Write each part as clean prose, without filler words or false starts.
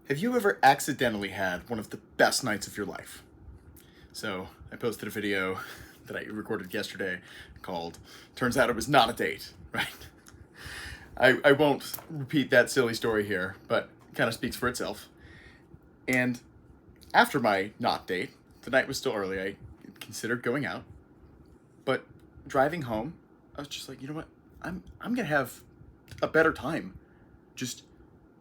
Have you ever accidentally had one of the best nights of your life? So, I posted a video that I recorded yesterday called Turns Out It Was Not a Date, right? I won't repeat that silly story here, but it kind of speaks for itself. And after my not date, the night was still early, I considered going out, but driving home, I was just like, you know what? I'm gonna have a better time just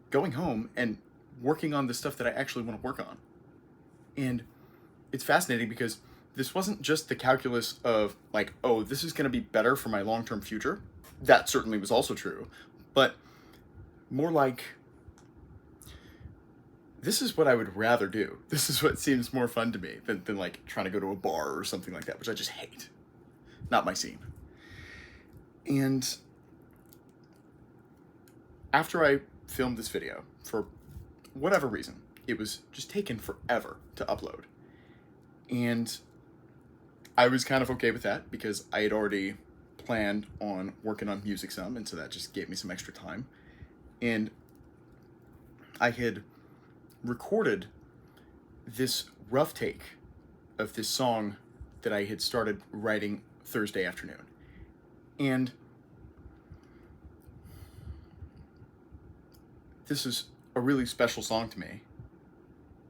going home and working on the stuff that I actually want to work on. And it's fascinating because this wasn't just the calculus of like, oh, this is going to be better for my long term future. That certainly was also true. But more like, this is what I would rather do. This is what seems more fun to me than like trying to go to a bar or something like that, which I just hate. Not my scene. And after I filmed this video, for whatever reason, it was just taken forever to upload. And I was kind of okay with that because I had already planned on working on music some, and so that just gave me some extra time. And I had recorded this rough take of this song that I had started writing Thursday afternoon. And this is a really special song to me.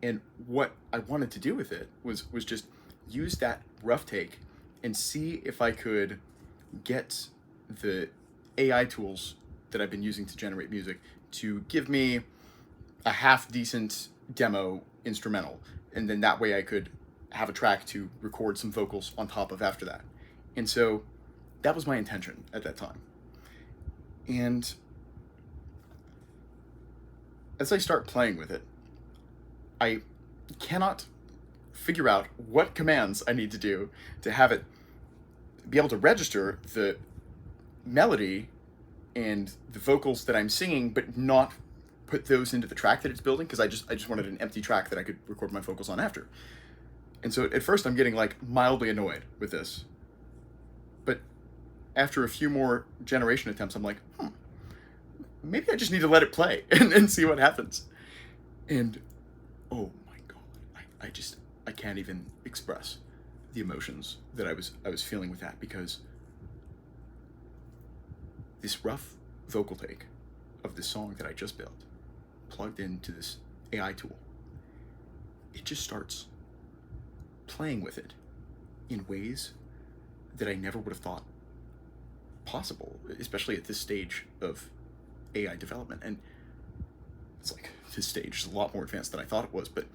And what I wanted to do with it was just use that rough take and see if I could get the AI tools that I've been using to generate music to give me a half decent demo instrumental. And then that way I could have a track to record some vocals on top of after that. And so that was my intention at that time. And as I start playing with it, I cannot figure out what commands I need to do to have it be able to register the melody and the vocals that I'm singing, but not put those into the track that it's building, because I just wanted an empty track that I could record my vocals on after. And so at first I'm getting like mildly annoyed with this. But after a few more generation attempts, I'm like, maybe I just need to let it play and see what happens. And oh my god, I can't even express the emotions that I was feeling with that, because this rough vocal take of the song that I just built, plugged into this AI tool, it just starts playing with it in ways that I never would have thought possible, especially at this stage of AI development. And it's like, this stage is a lot more advanced than I thought it was, but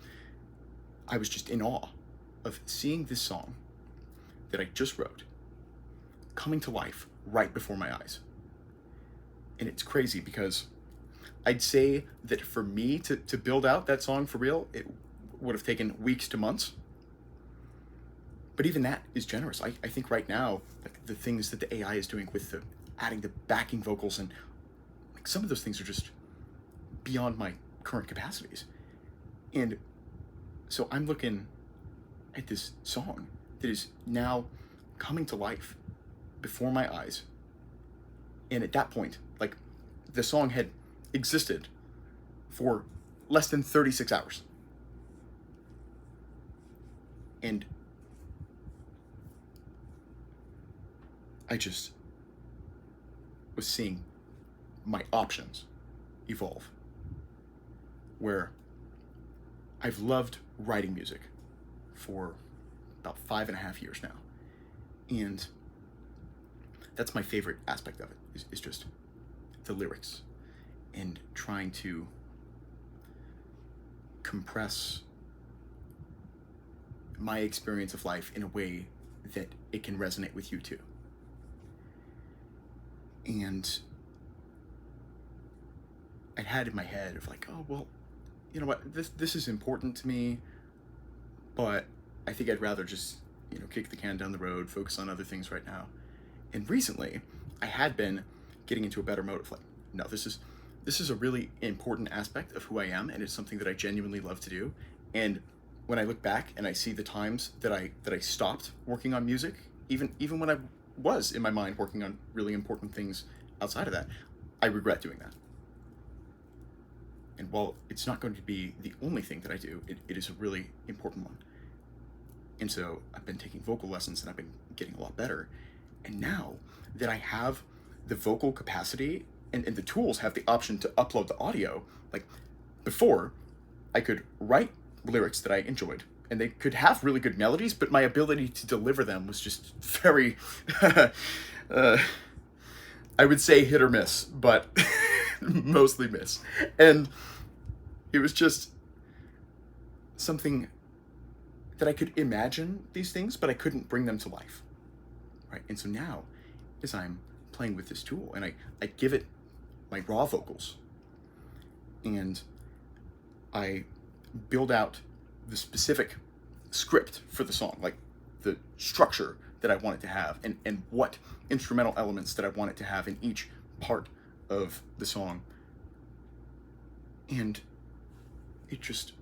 I was just in awe of seeing this song that I just wrote coming to life right before my eyes. And it's crazy because I'd say that for me to build out that song for real, it would have taken weeks to months. But even that is generous. I think right now, like the things that the AI is doing with the adding the backing vocals, and like some of those things are just beyond my current capacities. And so I'm looking at this song that is now coming to life before my eyes. And at that point, like, the song had existed for less than 36 hours. And I just was seeing my options evolve, where I've loved writing music for about 5.5 years now. And that's my favorite aspect of it, is just the lyrics and trying to compress my experience of life in a way that it can resonate with you too. And I had in my head of like, oh, well, you know what, this is important to me, but I think I'd rather just, kick the can down the road, focus on other things right now. And recently, I had been getting into a better mode of like, no, this is a really important aspect of who I am, and it's something that I genuinely love to do. And when I look back and I see the times that I stopped working on music, even when I was in my mind working on really important things outside of that, I regret doing that. And while it's not going to be the only thing that I do, it is a really important one. And so I've been taking vocal lessons and I've been getting a lot better. And now that I have the vocal capacity and the tools have the option to upload the audio, like before, I could write lyrics that I enjoyed and they could have really good melodies, but my ability to deliver them was just very, I would say hit or miss, but mostly miss. And it was just something that I could imagine these things, but I couldn't bring them to life, right? And so now, as I'm playing with this tool and I give it my raw vocals and I build out the specific script for the song, like the structure that I want it to have and what instrumental elements that I want it to have in each part of the song. And it just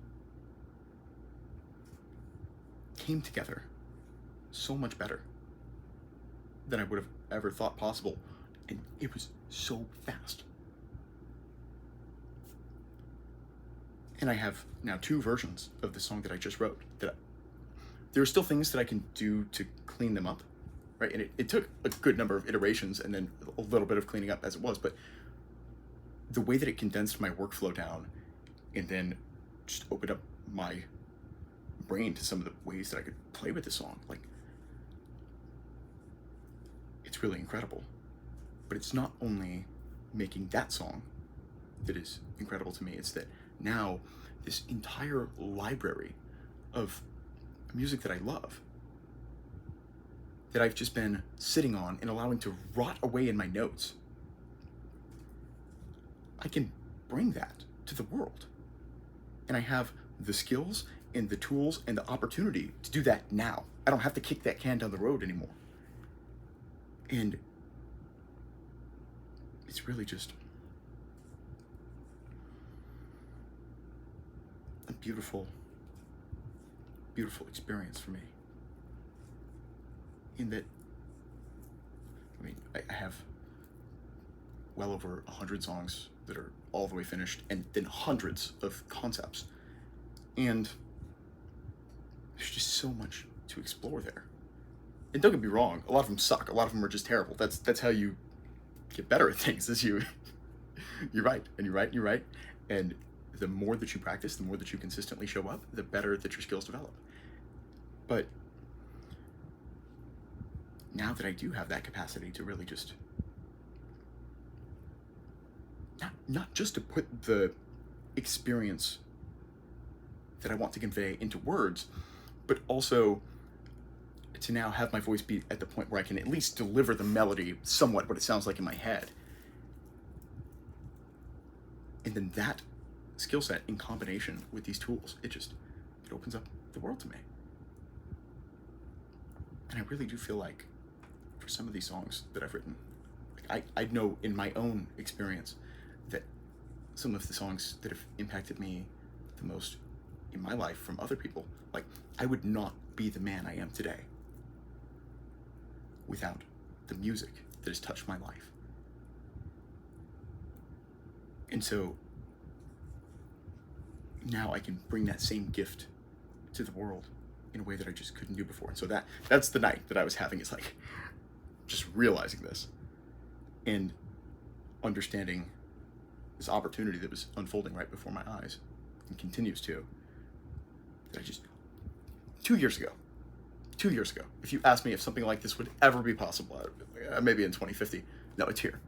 came together so much better than I would have ever thought possible. And it was so fast. And I have now 2 versions of the song that I just wrote. There are still things that I can do to clean them up, right? And it took a good number of iterations and then a little bit of cleaning up as it was, but the way that it condensed my workflow down and then just opened up my brain to some of the ways that I could play with the song, like, it's really incredible. But it's not only making that song that is incredible to me, it's that now this entire library of music that I love, that I've just been sitting on and allowing to rot away in my notes, I can bring that to the world. And I have the skills and the tools and the opportunity to do that now. I don't have to kick that can down the road anymore. And it's really just a beautiful, beautiful experience for me. In that, I mean, I have well over 100 songs that are all the way finished, and then hundreds of concepts. And there's just so much to explore there. And don't get me wrong, a lot of them suck. A lot of them are just terrible. That's how you get better at things, is you write, and you write, and you write. And the more that you practice, the more that you consistently show up, the better that your skills develop. But now that I do have that capacity to really just, not just to put the experience that I want to convey into words, but also to now have my voice be at the point where I can at least deliver the melody somewhat what it sounds like in my head. And then that skill set in combination with these tools, it opens up the world to me. And I really do feel like for some of these songs that I've written, like I know in my own experience that some of the songs that have impacted me the most in my life from other people, like I would not be the man I am today without the music that has touched my life. And so now I can bring that same gift to the world in a way that I just couldn't do before. And so that's the night that I was having, is like just realizing this and understanding this opportunity that was unfolding right before my eyes and continues to, that I just, 2 years ago, if you asked me if something like this would ever be possible, maybe in 2050, no, it's here.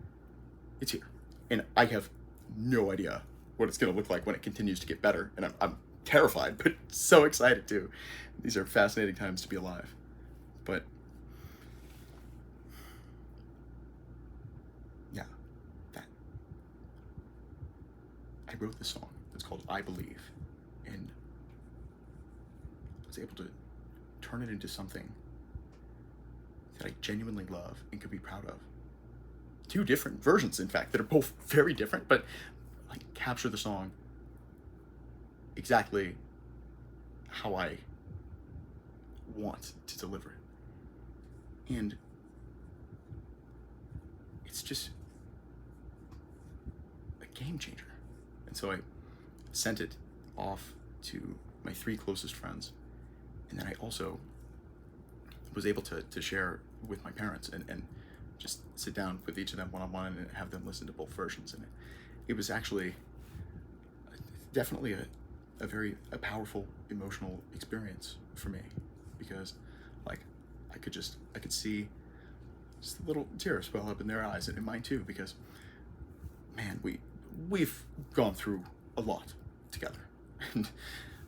It's here. And I have no idea what it's going to look like when it continues to get better. And I'm terrified, but so excited too. These are fascinating times to be alive. But yeah, I wrote this song. It's called I Believe. And I was able to turn it into something that I genuinely love and could be proud of. 2 different versions, in fact, that are both very different, but like capture the song exactly how I want to deliver it. And it's just a game changer. And so sent it off to my 3 closest friends. And then I also was able to share with my parents and just sit down with each of them one-on-one and have them listen to both versions. And it was actually definitely a very powerful emotional experience for me, because like I could see just a little tears well up in their eyes and in mine too, because man, we've gone through a lot together, and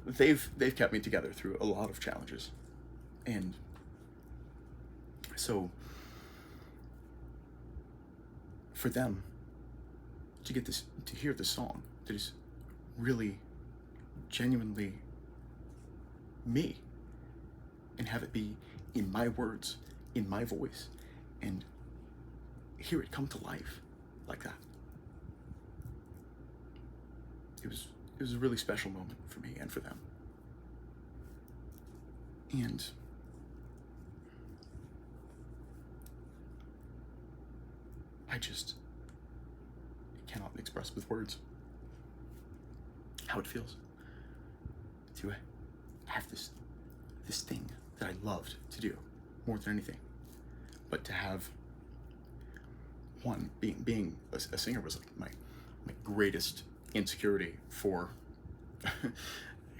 they've kept me together through a lot of challenges. And so for them to get this, to hear this song that is really genuinely me, and have it be in my words, in my voice, and hear it come to life like that, it was a really special moment for me and for them. And I just cannot express with words how it feels to have this thing that I loved to do more than anything, but to have one, being a singer was like my greatest insecurity for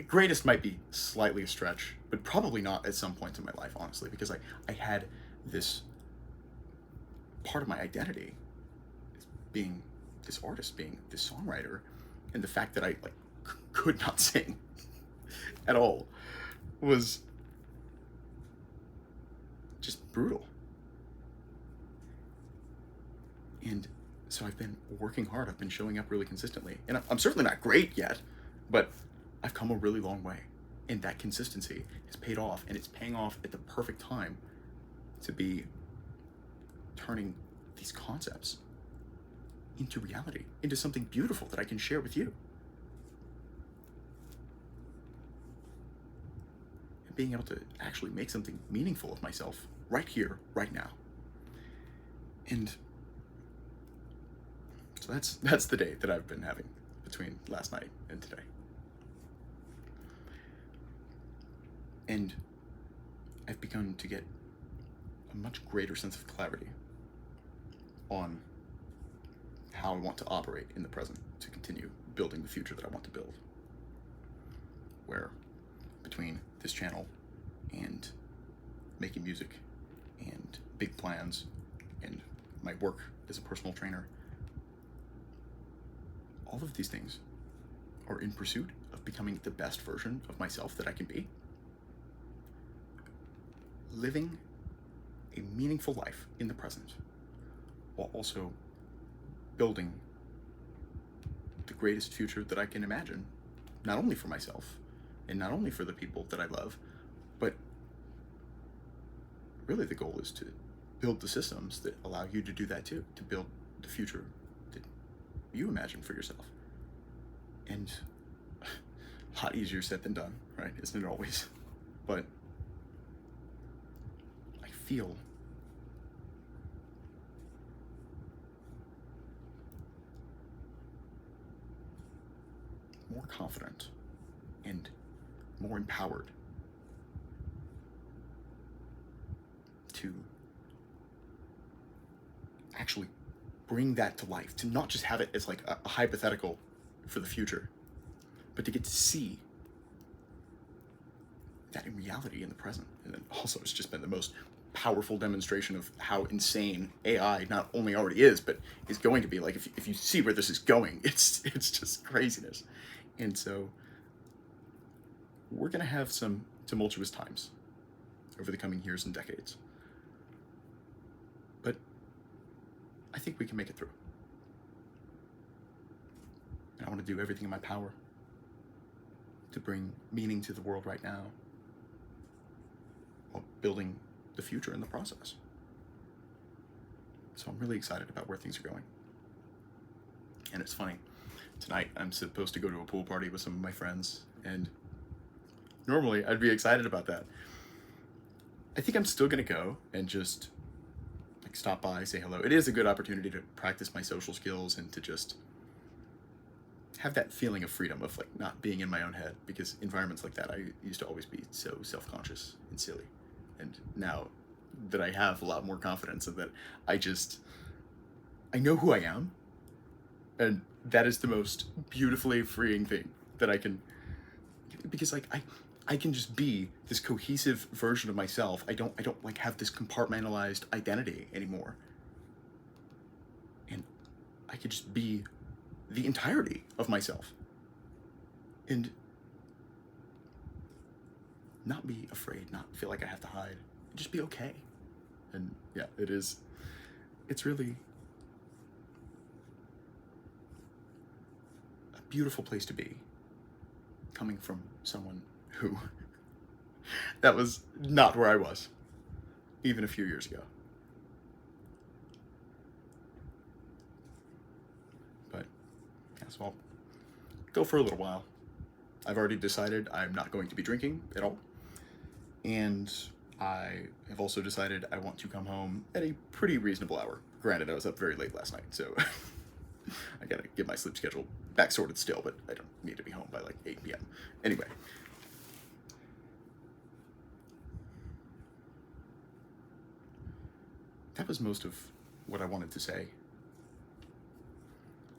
greatest might be slightly a stretch, but probably not at some point in my life, honestly, because I had this part of my identity being this artist, being this songwriter, and the fact that I could not sing at all was just brutal. And so I've been working hard. I've been showing up really consistently, and I'm certainly not great yet, but I've come a really long way, and that consistency has paid off, and it's paying off at the perfect time to be turning these concepts into reality, into something beautiful that I can share with you. And being able to actually make something meaningful of myself right here, right now. And so that's the day that I've been having between last night and today. And I've begun to get a much greater sense of clarity on how I want to operate in the present to continue building the future that I want to build. Where between this channel and making music and big plans and my work as a personal trainer, all of these things are in pursuit of becoming the best version of myself that I can be. Living a meaningful life in the present, while also building the greatest future that I can imagine, not only for myself and not only for the people that I love, but really the goal is to build the systems that allow you to do that too, to build the future that you imagine for yourself. And a lot easier said than done, right? Isn't it always? But I feel more confident and more empowered to actually bring that to life, to not just have it as like a hypothetical for the future, but to get to see that in reality in the present. And then also it's just been the most powerful demonstration of how insane AI not only already is, but is going to be. Like if you see where this is going, it's just craziness. And so we're gonna have some tumultuous times over the coming years and decades, but I think we can make it through. And I want to do everything in my power to bring meaning to the world right now, while building the future in the process. So I'm really excited about where things are going. And it's funny, tonight I'm supposed to go to a pool party with some of my friends, and normally I'd be excited about that. I think I'm still gonna go and just like stop by, say hello. It is a good opportunity to practice my social skills and to just have that feeling of freedom of like not being in my own head, because environments like that I used to always be so self-conscious and silly. And now that I have a lot more confidence in that, I know who I am, and that is the most beautifully freeing thing that I can, because like I can just be this cohesive version of myself. I don't like have this compartmentalized identity anymore. And I could just be the entirety of myself and not be afraid, not feel like I have to hide, just be okay. And yeah, it's really a beautiful place to be, coming from someone who that was not where I was even a few years ago. But yeah, so I'll go for a little while. I've already decided I'm not going to be drinking at all. And I have also decided I want to come home at a pretty reasonable hour. Granted, I was up very late last night, so I gotta get my sleep schedule back sorted still, but I don't need to be home by like 8 p.m. Anyway. That was most of what I wanted to say.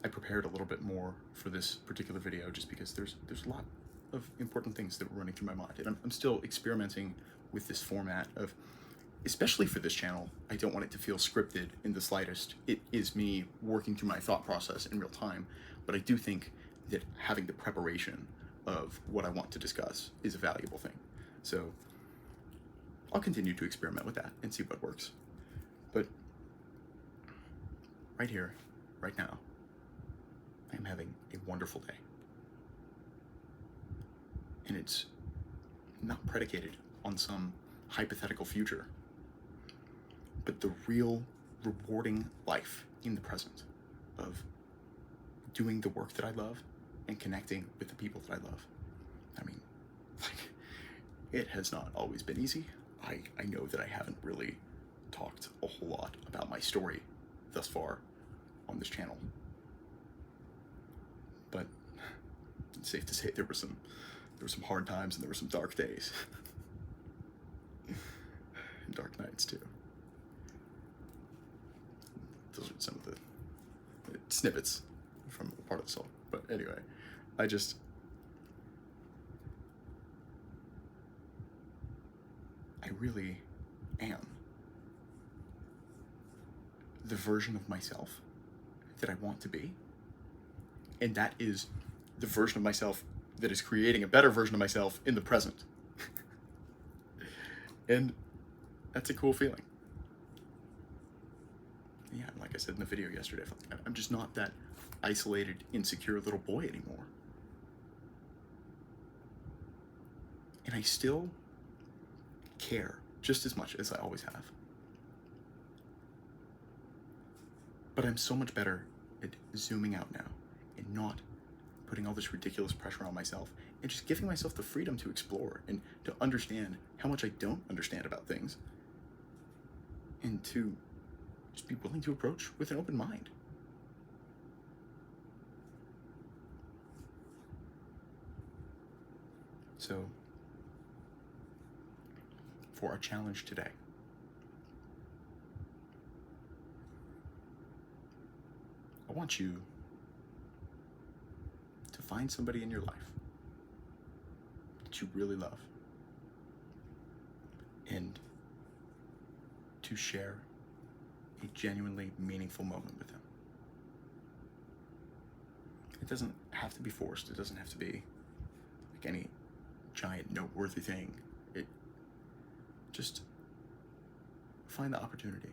I prepared a little bit more for this particular video just because there's a lot of important things that were running through my mind. And I'm still experimenting with this format of, especially for this channel, I don't want it to feel scripted in the slightest. It is me working through my thought process in real time, but I do think that having the preparation of what I want to discuss is a valuable thing. So I'll continue to experiment with that and see what works. But right here, right now, I am having a wonderful day. And it's not predicated on some hypothetical future, but the real rewarding life in the present of doing the work that I love and connecting with the people that I love. I mean, like, it has not always been easy. I know that I haven't really talked a whole lot about my story thus far on this channel, but it's safe to say there were some hard times and there were some dark days. And dark nights too. Those are some of the snippets from Part of the Soul. But anyway, I really am the version of myself that I want to be. And that is the version of myself that is creating a better version of myself in the present. And that's a cool feeling. Yeah, like I said in the video yesterday, I'm just not that isolated, insecure little boy anymore. And I still care just as much as I always have. But I'm so much better at zooming out now and not putting all this ridiculous pressure on myself and just giving myself the freedom to explore and to understand how much I don't understand about things, and to just be willing to approach with an open mind. So, for our challenge today, I want you to find somebody in your life that you really love and to share a genuinely meaningful moment with them. It doesn't have to be forced. It doesn't have to be like any giant noteworthy thing. It just find the opportunity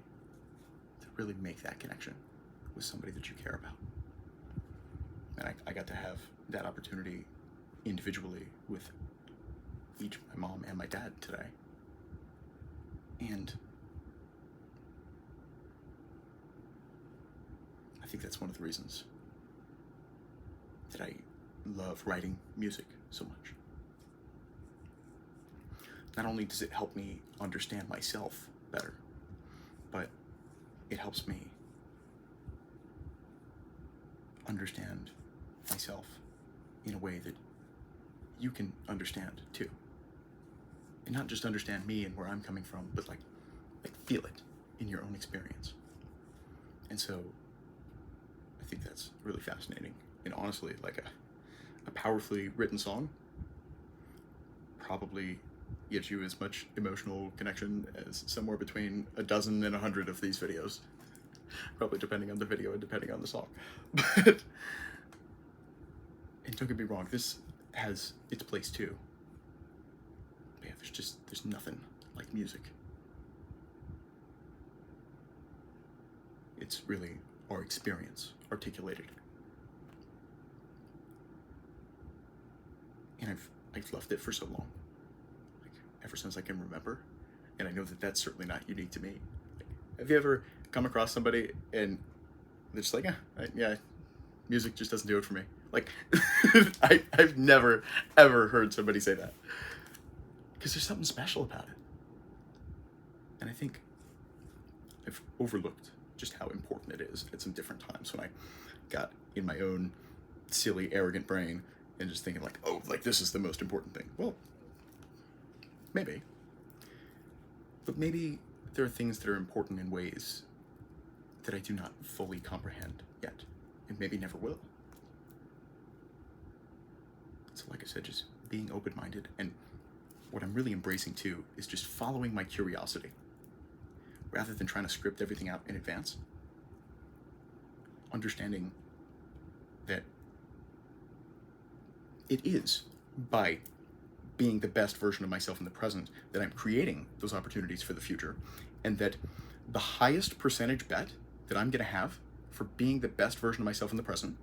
to really make that connection with somebody that you care about. And I got to have that opportunity individually with each, my mom and my dad, today. And I think that's one of the reasons that I love writing music so much. Not only does it help me understand myself better, but it helps me understand myself in a way that you can understand too. And not just understand me and where I'm coming from, but like feel it in your own experience. And so I think that's really fascinating. And honestly, like a powerfully written song probably gives you as much emotional connection as somewhere between a dozen and 100 of these videos. Probably depending on the video and depending on the song. But, and don't get me wrong, this has its place too. But yeah, there's nothing like music. It's really our experience articulated. And I've loved it for so long, like ever since I can remember. And I know that that's certainly not unique to me. Like, have you ever come across somebody and they're just like, yeah, music just doesn't do it for me? Like, I've never, ever heard somebody say that. Because there's something special about it. And I think I've overlooked just how important it is at some different times when I got in my own silly, arrogant brain and just thinking like, oh, like this is the most important thing. Well, maybe. But maybe there are things that are important in ways that I do not fully comprehend yet, and maybe never will. So like I said, just being open-minded, and what I'm really embracing too is just following my curiosity. Rather than trying to script everything out in advance, understanding that it is by being the best version of myself in the present that I'm creating those opportunities for the future, and that the highest percentage bet that I'm gonna have for being the best version of myself in the present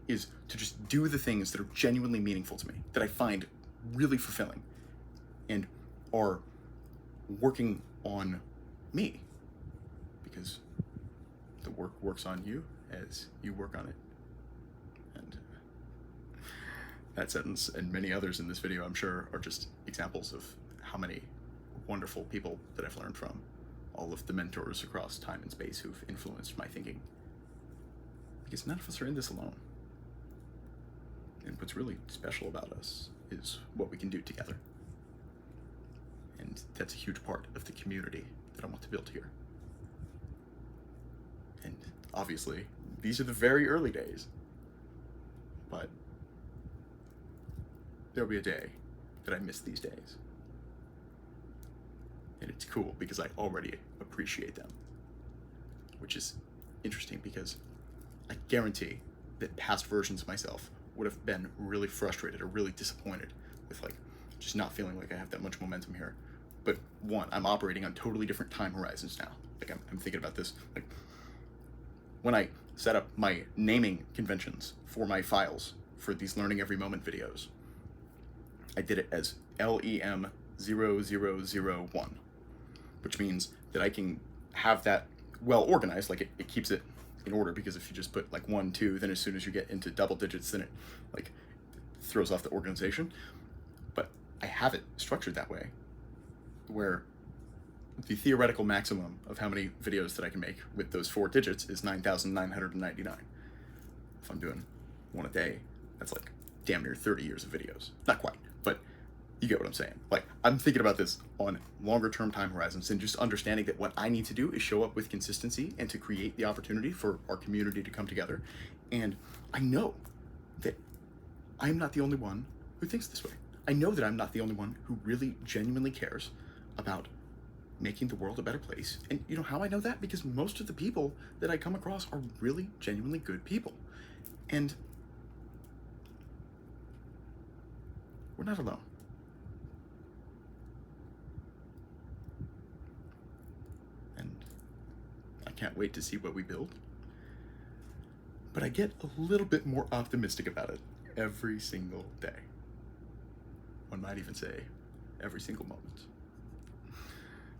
is to just do the things that are genuinely meaningful to me, that I find really fulfilling, and are working on me. Because the work works on you as you work on it. And that sentence and many others in this video, I'm sure, are just examples of how many wonderful people that I've learned from, all of the mentors across time and space who've influenced my thinking. Because none of us are in this alone. And what's really special about us is what we can do together. And that's a huge part of the community that I want to build here. And obviously, these are the very early days, but there'll be a day that I miss these days. And it's cool because I already appreciate them, which is interesting because I guarantee that past versions of myself would have been really frustrated or really disappointed with like just not feeling like I have that much momentum here. But one, I'm operating on totally different time horizons now. Like I'm thinking about this, like when I set up my naming conventions for my files for these Learning Every Moment videos, I did it as LEM0001, which means that I can have that well organized, like it keeps it in order, because if you just put like 1, 2, then as soon as you get into double digits, then it like throws off the organization. But I have it structured that way, where the theoretical maximum of how many videos that I can make with those 4 digits is 9,999. If I'm doing one a day, that's like damn near 30 years of videos. Not quite, but you get what I'm saying. Like, I'm thinking about this on longer term time horizons and just understanding that what I need to do is show up with consistency and to create the opportunity for our community to come together. And I know that I'm not the only one who thinks this way. I know that I'm not the only one who really genuinely cares about making the world a better place. And you know how I know that? Because most of the people that I come across are really genuinely good people. And we're not alone. And I can't wait to see what we build. But I get a little bit more optimistic about it every single day. One might even say every single moment.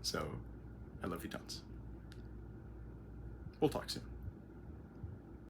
So, I love you tons. We'll talk soon.